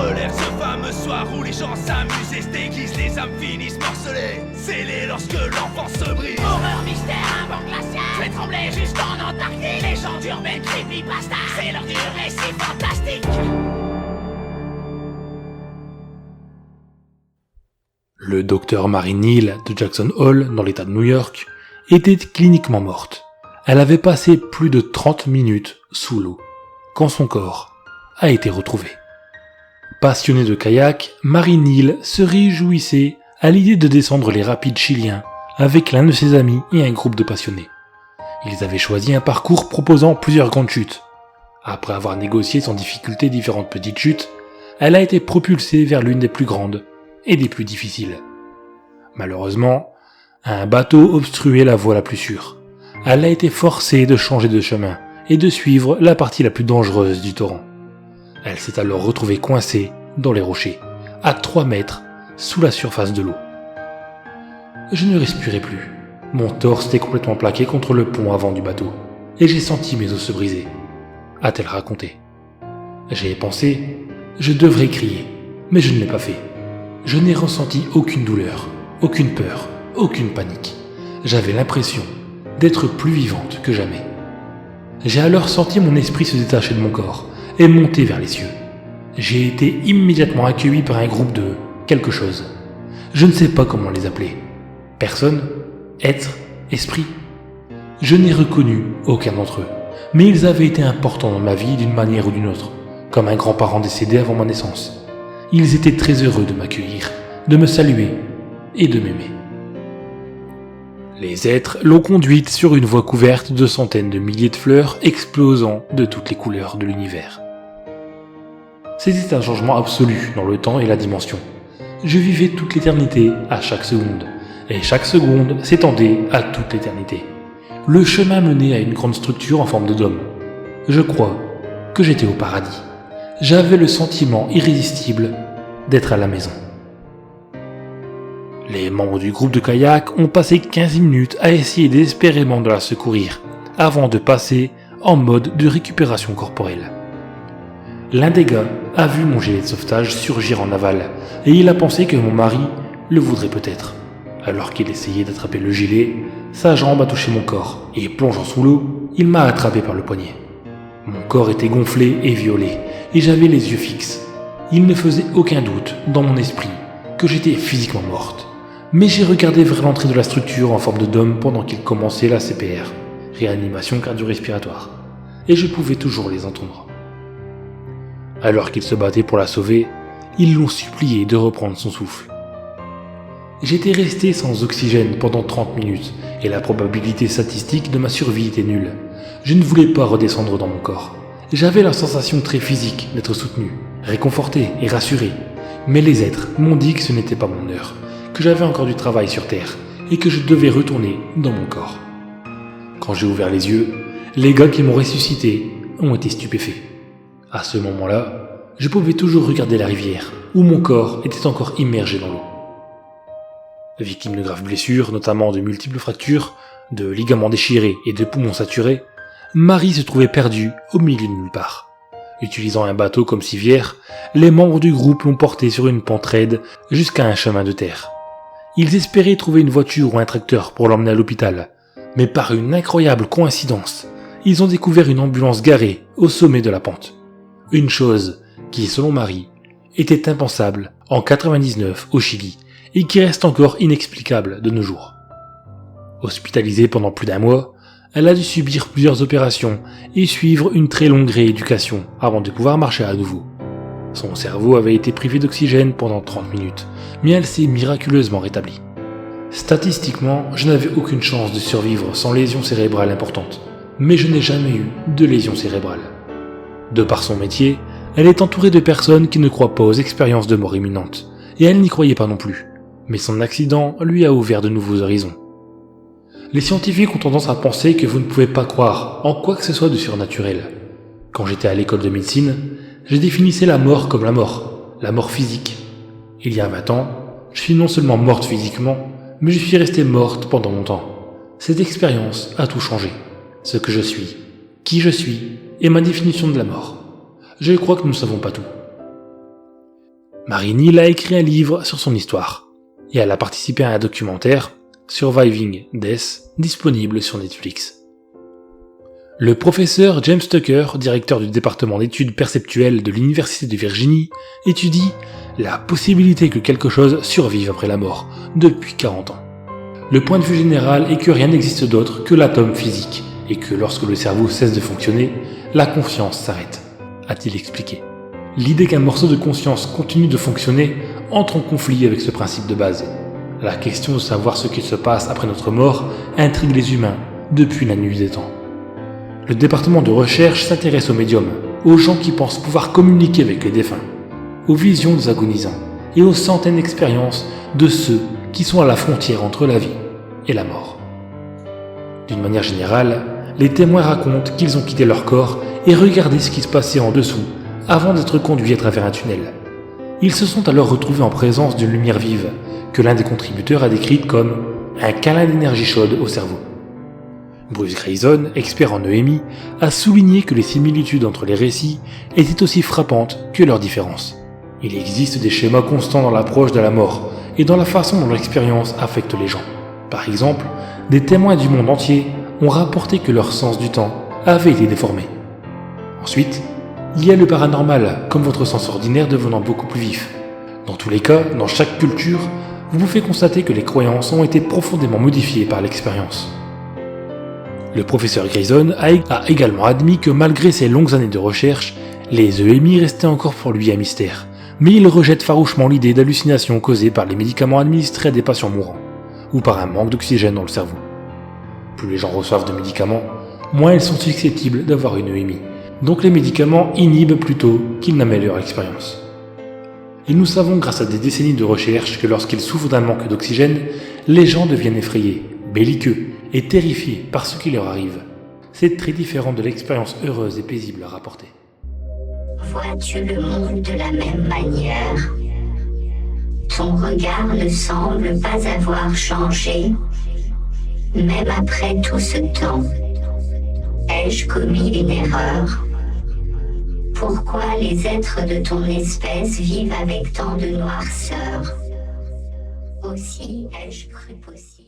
relève ce fameux soir où les gens s'amusent et se déguisent, les âmes finissent morcelées, scellées lorsque l'enfance se brise. Horreur, mystère, un banc glacial, je vais trembler jusqu'en Antarctique. Légende urbaine, creepypasta, c'est l'heure du récit fantastique. Le docteur Mary Neal de Jackson Hole, dans l'état de New York, était cliniquement morte. Elle avait passé plus de 30 minutes sous l'eau, quand son corps a été retrouvé. Passionnée de kayak, Mary Neal se réjouissait à l'idée de descendre les rapides chiliens avec l'un de ses amis et un groupe de passionnés. Ils avaient choisi un parcours proposant plusieurs grandes chutes. Après avoir négocié sans difficulté différentes petites chutes, elle a été propulsée vers l'une des plus grandes et des plus difficiles. Malheureusement, un bateau obstruait la voie la plus sûre. Elle a été forcée de changer de chemin et de suivre la partie la plus dangereuse du torrent. Elle s'est alors retrouvée coincée dans les rochers, à 3 mètres sous la surface de l'eau. Je ne respirais plus. Mon torse était complètement plaqué contre le pont avant du bateau, et j'ai senti mes os se briser, a-t-elle raconté. J'ai pensé, je devrais crier, mais je ne l'ai pas fait. Je n'ai ressenti aucune douleur, aucune peur, aucune panique. J'avais l'impression d'être plus vivante que jamais. J'ai alors senti mon esprit se détacher de mon corps et monter vers les cieux. J'ai été immédiatement accueilli par un groupe de quelque chose. Je ne sais pas comment les appeler. Personne, être, esprit. Je n'ai reconnu aucun d'entre eux, mais ils avaient été importants dans ma vie d'une manière ou d'une autre, comme un grand-parent décédé avant ma naissance. Ils étaient très heureux de m'accueillir, de me saluer et de m'aimer. Les êtres l'ont conduite sur une voie couverte de centaines de milliers de fleurs explosant de toutes les couleurs de l'univers. C'était un changement absolu dans le temps et la dimension. Je vivais toute l'éternité à chaque seconde, et chaque seconde s'étendait à toute l'éternité. Le chemin menait à une grande structure en forme de dôme. Je crois que j'étais au paradis. J'avais le sentiment irrésistible d'être à la maison. Les membres du groupe de kayak ont passé 15 minutes à essayer désespérément de la secourir, avant de passer en mode de récupération corporelle. L'un des gars a vu mon gilet de sauvetage surgir en aval, et il a pensé que mon mari le voudrait peut-être. Alors qu'il essayait d'attraper le gilet, sa jambe a touché mon corps, et plongeant sous l'eau, il m'a attrapé par le poignet. Mon corps était gonflé et violet, et j'avais les yeux fixes. Il ne faisait aucun doute dans mon esprit que j'étais physiquement morte. Mais j'ai regardé vers l'entrée de la structure en forme de dôme pendant qu'il commençait la CPR, réanimation cardio-respiratoire, et je pouvais toujours les entendre. Alors qu'ils se battaient pour la sauver, ils l'ont supplié de reprendre son souffle. J'étais resté sans oxygène pendant 30 minutes, et la probabilité statistique de ma survie était nulle. Je ne voulais pas redescendre dans mon corps. J'avais la sensation très physique d'être soutenu, réconforté et rassuré, mais les êtres m'ont dit que ce n'était pas mon heure, que j'avais encore du travail sur Terre, et que je devais retourner dans mon corps. Quand j'ai ouvert les yeux, les gars qui m'ont ressuscité ont été stupéfaits. À ce moment-là, je pouvais toujours regarder la rivière, où mon corps était encore immergé dans l'eau. Victime de graves blessures, notamment de multiples fractures, de ligaments déchirés et de poumons saturés, Marie se trouvait perdue au milieu de nulle part. Utilisant un bateau comme civière, les membres du groupe l'ont portée sur une pente raide jusqu'à un chemin de terre. Ils espéraient trouver une voiture ou un tracteur pour l'emmener à l'hôpital, mais par une incroyable coïncidence, ils ont découvert une ambulance garée au sommet de la pente. Une chose qui, selon Marie, était impensable en 99 au Chili et qui reste encore inexplicable de nos jours. Hospitalisée pendant plus d'1 mois, elle a dû subir plusieurs opérations et suivre une très longue rééducation avant de pouvoir marcher à nouveau. Son cerveau avait été privé d'oxygène pendant 30 minutes, mais elle s'est miraculeusement rétablie. Statistiquement, je n'avais aucune chance de survivre sans lésion cérébrale importante, mais je n'ai jamais eu de lésion cérébrale. De par son métier, elle est entourée de personnes qui ne croient pas aux expériences de mort imminente, et elle n'y croyait pas non plus, mais son accident lui a ouvert de nouveaux horizons. Les scientifiques ont tendance à penser que vous ne pouvez pas croire en quoi que ce soit de surnaturel. Quand j'étais à l'école de médecine, je définissais la mort comme la mort physique. Il y a 20 ans, je suis non seulement morte physiquement, mais je suis restée morte pendant longtemps. Cette expérience a tout changé. Ce que je suis, qui je suis, et ma définition de la mort. Je crois que nous ne savons pas tout. Mary Neal a écrit un livre sur son histoire, et elle a participé à un documentaire, Surviving Death, disponible sur Netflix. Le professeur James Tucker, directeur du département d'études perceptuelles de l'Université de Virginie, étudie la possibilité que quelque chose survive après la mort, depuis 40 ans. Le point de vue général est que rien n'existe d'autre que l'atome physique, et que lorsque le cerveau cesse de fonctionner, la conscience s'arrête, a-t-il expliqué. L'idée qu'un morceau de conscience continue de fonctionner entre en conflit avec ce principe de base. La question de savoir ce qui se passe après notre mort intrigue les humains depuis la nuit des temps. Le département de recherche s'intéresse aux médiums, aux gens qui pensent pouvoir communiquer avec les défunts, aux visions des agonisants et aux centaines d'expériences de ceux qui sont à la frontière entre la vie et la mort. D'une manière générale, les témoins racontent qu'ils ont quitté leur corps et regardé ce qui se passait en dessous avant d'être conduits à travers un tunnel. Ils se sont alors retrouvés en présence d'une lumière vive que l'un des contributeurs a décrite comme un câlin d'énergie chaude au cerveau. Bruce Grayson, expert en EMI, a souligné que les similitudes entre les récits étaient aussi frappantes que leurs différences. Il existe des schémas constants dans l'approche de la mort et dans la façon dont l'expérience affecte les gens. Par exemple, des témoins du monde entier ont rapporté que leur sens du temps avait été déformé. Ensuite, il y a le paranormal, comme votre sens ordinaire devenant beaucoup plus vif. Dans tous les cas, dans chaque culture, vous pouvez constater que les croyances ont été profondément modifiées par l'expérience. Le professeur Grayson a également admis que malgré ses longues années de recherche, les EMI restaient encore pour lui un mystère, mais il rejette farouchement l'idée d'hallucinations causées par les médicaments administrés à des patients mourants, ou par un manque d'oxygène dans le cerveau. Plus les gens reçoivent de médicaments, moins ils sont susceptibles d'avoir une EMI, donc les médicaments inhibent plutôt qu'ils n'améliorent l'expérience. Et nous savons grâce à des décennies de recherche que lorsqu'ils souffrent d'un manque d'oxygène, les gens deviennent effrayés, belliqueux et terrifiés par ce qui leur arrive. C'est très différent de l'expérience heureuse et paisible rapportée. Vois-tu le monde de la même manière? Ton regard ne semble pas avoir changé, même après tout ce temps. Ai-je commis une erreur? Pourquoi les êtres de ton espèce vivent avec tant de noirceur? Aussi ai-je cru possible.